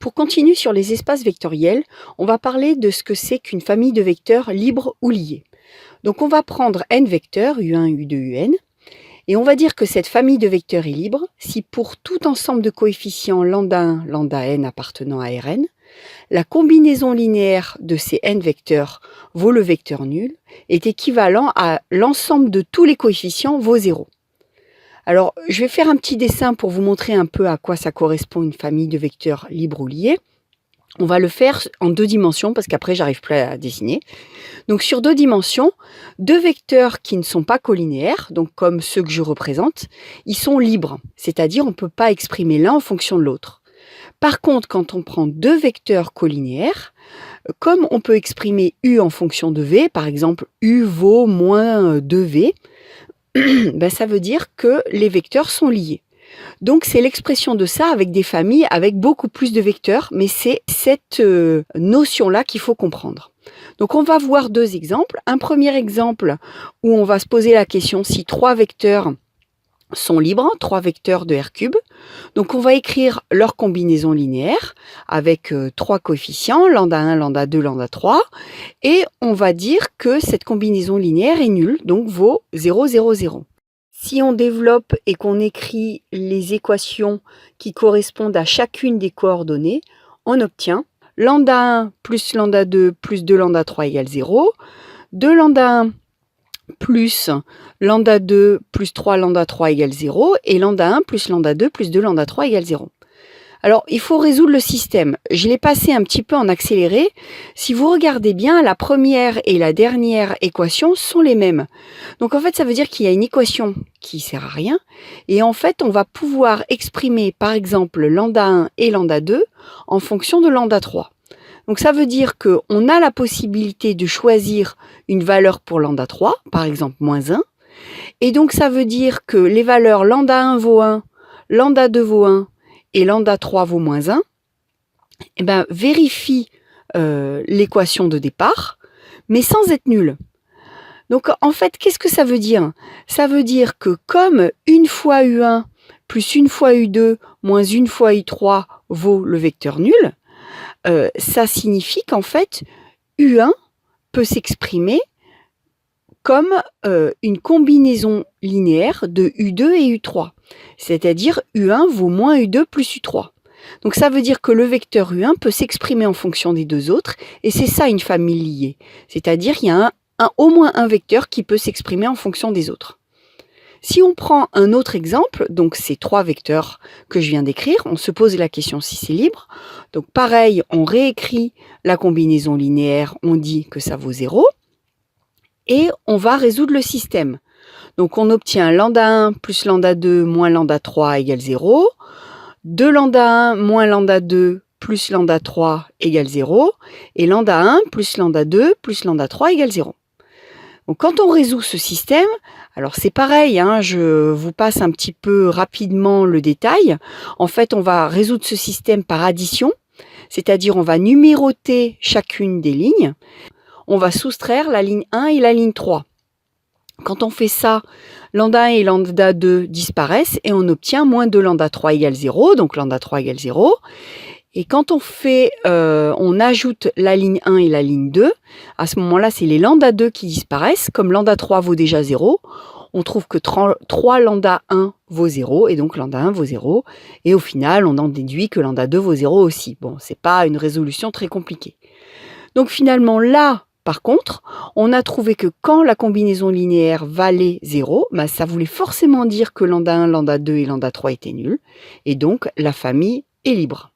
Pour continuer sur les espaces vectoriels, on va parler de ce que c'est qu'une famille de vecteurs libres ou liés. Donc on va prendre n vecteurs, u1, u2, un, et on va dire que cette famille de vecteurs est libre si pour tout ensemble de coefficients lambda 1, lambda n appartenant à Rn, la combinaison linéaire de ces n vecteurs vaut le vecteur nul est équivalent à l'ensemble de tous les coefficients vaut 0. Alors, je vais faire un petit dessin pour vous montrer un peu à quoi ça correspond une famille de vecteurs libres ou liés. On va le faire en 2 dimensions parce qu'après, j'arrive plus à dessiner. Donc, sur 2 dimensions, 2 vecteurs qui ne sont pas colinéaires, donc comme ceux que je représente, ils sont libres, c'est-à-dire on ne peut pas exprimer l'un en fonction de l'autre. Par contre, quand on prend 2 vecteurs colinéaires, comme on peut exprimer u en fonction de v, par exemple u vaut moins 2v, ben ça veut dire que les vecteurs sont liés. Donc c'est l'expression de ça avec des familles avec beaucoup plus de vecteurs, mais c'est cette notion-là qu'il faut comprendre. Donc on va voir 2 exemples. Un premier exemple où on va se poser la question si 3 vecteurs sont libres, 3 vecteurs de R3. Donc on va écrire leur combinaison linéaire avec 3 coefficients, lambda 1, lambda 2, lambda 3, et on va dire que cette combinaison linéaire est nulle, donc vaut 0, 0, 0. Si on développe et qu'on écrit les équations qui correspondent à chacune des coordonnées, on obtient lambda 1 plus lambda 2 plus 2 lambda 3 égale 0, 2 lambda 1 plus lambda 2 plus 3 lambda 3 égale 0, et lambda 1 plus lambda 2 plus 2 lambda 3 égale 0. Alors, il faut résoudre le système. Je l'ai passé un petit peu en accéléré. Si vous regardez bien, la première et la dernière équation sont les mêmes. Donc, en fait, ça veut dire qu'il y a une équation qui sert à rien. Et en fait, on va pouvoir exprimer, par exemple, lambda 1 et lambda 2 en fonction de lambda 3. Donc, ça veut dire qu'on a la possibilité de choisir une valeur pour lambda 3, par exemple, moins 1. Et donc, ça veut dire que les valeurs lambda 1 vaut 1, lambda 2 vaut 1, et lambda 3 vaut moins 1, eh ben, vérifie l'équation de départ, mais sans être nulle. Donc, en fait, qu'est-ce que ça veut dire? Ça veut dire que comme une fois U1 plus une fois U2 moins une fois U3 vaut le vecteur nul, ça signifie qu'en fait, U1 peut s'exprimer comme une combinaison linéaire de U2 et U3. C'est-à-dire U1 vaut moins U2 plus U3. Donc ça veut dire que le vecteur U1 peut s'exprimer en fonction des deux autres, et c'est ça une famille liée. C'est-à-dire qu'il y a au moins un vecteur qui peut s'exprimer en fonction des autres. Si on prend un autre exemple, donc ces 3 vecteurs que je viens d'écrire, on se pose la question si c'est libre. Donc pareil, on réécrit la combinaison linéaire, on dit que ça vaut 0, et on va résoudre le système. Donc on obtient lambda 1 plus lambda 2 moins lambda 3 égale 0, 2 lambda 1 moins lambda 2 plus lambda 3 égale 0, et lambda 1 plus lambda 2 plus lambda 3 égale 0. Donc quand on résout ce système, alors c'est pareil, hein, je vous passe un petit peu rapidement le détail. En fait, on va résoudre ce système par addition, c'est-à-dire on va numéroter chacune des lignes. On va soustraire la ligne 1 et la ligne 3. Quand on fait ça, lambda 1 et lambda 2 disparaissent et on obtient moins 2 lambda 3 égale 0, donc lambda 3 égale 0. Et quand on ajoute la ligne 1 et la ligne 2, à ce moment-là, c'est les lambda 2 qui disparaissent. Comme lambda 3 vaut déjà 0, on trouve que 3 lambda 1 vaut 0, et donc lambda 1 vaut 0. Et au final, on en déduit que lambda 2 vaut 0 aussi. Bon, c'est pas une résolution très compliquée. Donc finalement, là, par contre, on a trouvé que quand la combinaison linéaire valait 0, bah ça voulait forcément dire que lambda 1, lambda 2 et lambda 3 étaient nuls, et donc la famille est libre.